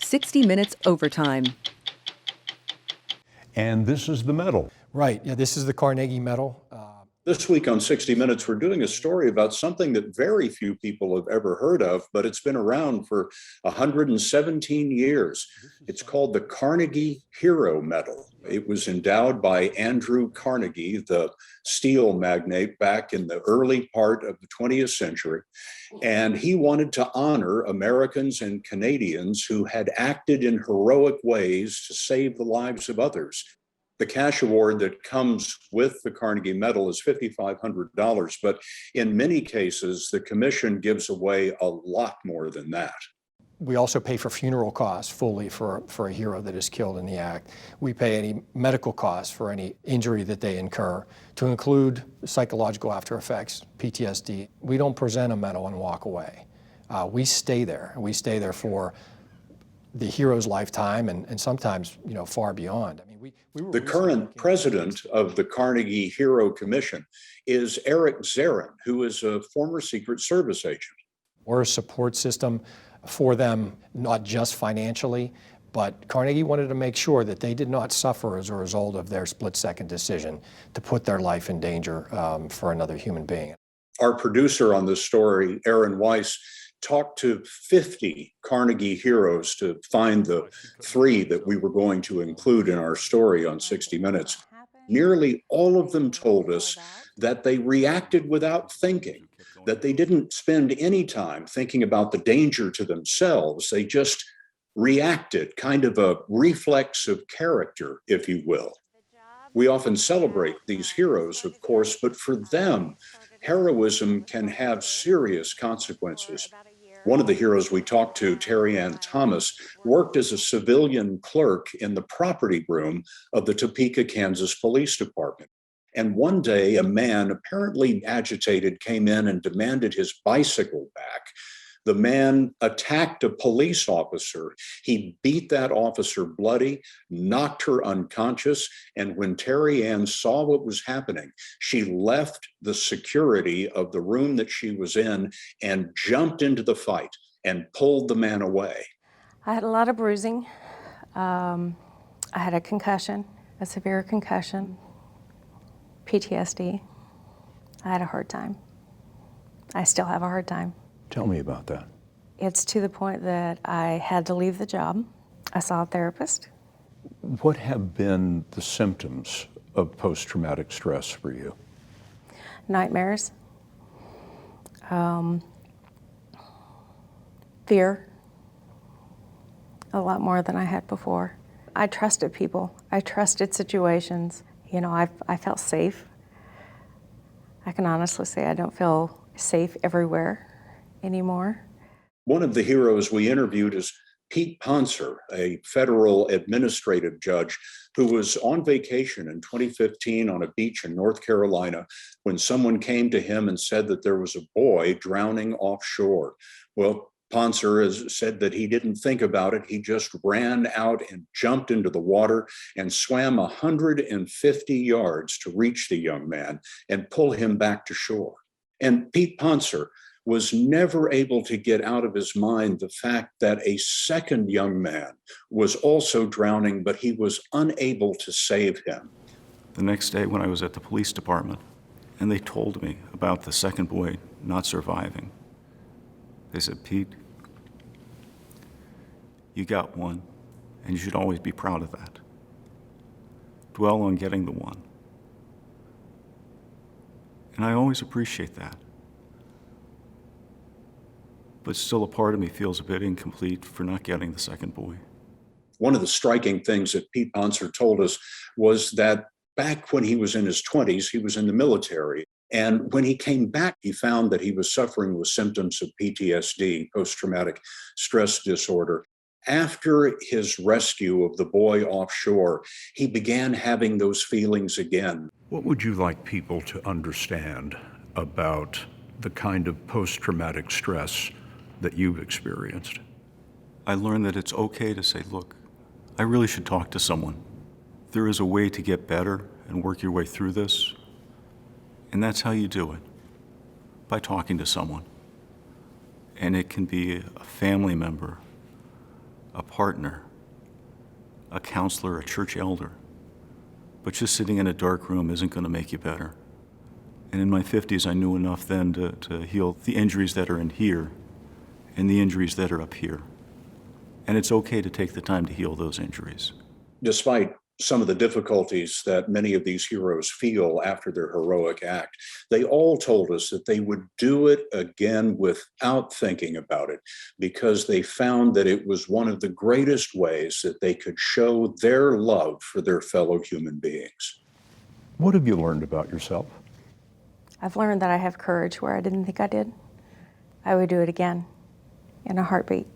60 Minutes Overtime. And this is the medal. Right. Yeah, this is the Carnegie Medal. This week on 60 Minutes, we're doing a story about something that very few people have ever heard of, but it's been around for 117 years. It's called the Carnegie Hero Medal. It was endowed by Andrew Carnegie, the steel magnate, back in the early part of the 20th century. And he wanted to honor Americans and Canadians who had acted in heroic ways to save the lives of others. The cash award that comes with the Carnegie Medal is $5,500, but in many cases, the commission gives away a lot more than that. We also pay for funeral costs fully for a hero that is killed in the act. We pay any medical costs for any injury that they incur, to include psychological after effects, PTSD. We don't present a medal and walk away. We stay there. We stay there for the hero's lifetime and sometimes, far beyond. I mean, the current president of the Carnegie Hero Commission is Eric Zarin, who is a former Secret Service agent. We're a support system for them, not just financially, but Carnegie wanted to make sure that they did not suffer as a result of their split-second decision to put their life in danger for another human being. Our producer on this story, Aaron Weiss, talked to 50 Carnegie heroes to find the 3 that we were going to include in our story on 60 Minutes. Nearly all of them told us that they reacted without thinking, that they didn't spend any time thinking about the danger to themselves. They just reacted, kind of a reflex of character, if you will. We often celebrate these heroes, of course, but for them, heroism can have serious consequences. One of the heroes we talked to, Terry Ann Thomas, worked as a civilian clerk in the property room of the Topeka, Kansas Police Department. And one day, a man, apparently agitated, came in and demanded his bicycle back. The man attacked a police officer. He beat that officer bloody, knocked her unconscious, and when Terry Ann saw what was happening, she left the security of the room that she was in and jumped into the fight and pulled the man away. I had a lot of bruising. I had a concussion, a severe concussion, PTSD. I had a hard time. I still have a hard time. Tell me about that. It's to the point that I had to leave the job. I saw a therapist. What have been the symptoms of post-traumatic stress for you? Nightmares, fear, a lot more than I had before. I trusted people. I trusted situations. I felt safe. I can honestly say I don't feel safe everywhere anymore. One of the heroes we interviewed is Pete Ponser, a federal administrative judge who was on vacation in 2015 on a beach in North Carolina when someone came to him and said that there was a boy drowning offshore. Well, Ponser has said that he didn't think about it. He just ran out and jumped into the water and swam 150 yards to reach the young man and pull him back to shore. And Pete Ponser was never able to get out of his mind the fact that a second young man was also drowning, but he was unable to save him. The next day when I was at the police department and they told me about the second boy not surviving, they said, "Pete, you got one, and you should always be proud of that. Dwell on getting the one." And I always appreciate that. But still a part of me feels a bit incomplete for not getting the second boy. One of the striking things that Pete Ponser told us was that back when he was in his 20s, he was in the military. And when he came back, he found that he was suffering with symptoms of PTSD, post-traumatic stress disorder. After his rescue of the boy offshore, he began having those feelings again. What would you like people to understand about the kind of post-traumatic stress that you've experienced? I learned that it's okay to say, look, I really should talk to someone. There is a way to get better and work your way through this. And that's how you do it, by talking to someone. And it can be a family member, a partner, a counselor, a church elder. But just sitting in a dark room isn't going to make you better. And in my 50s, I knew enough then to heal the injuries that are in here and the injuries that are up here. And it's okay to take the time to heal those injuries. Despite some of the difficulties that many of these heroes feel after their heroic act, they all told us that they would do it again without thinking about it, because they found that it was one of the greatest ways that they could show their love for their fellow human beings. What have you learned about yourself? I've learned that I have courage where I didn't think I did. I would do it again in a heartbeat.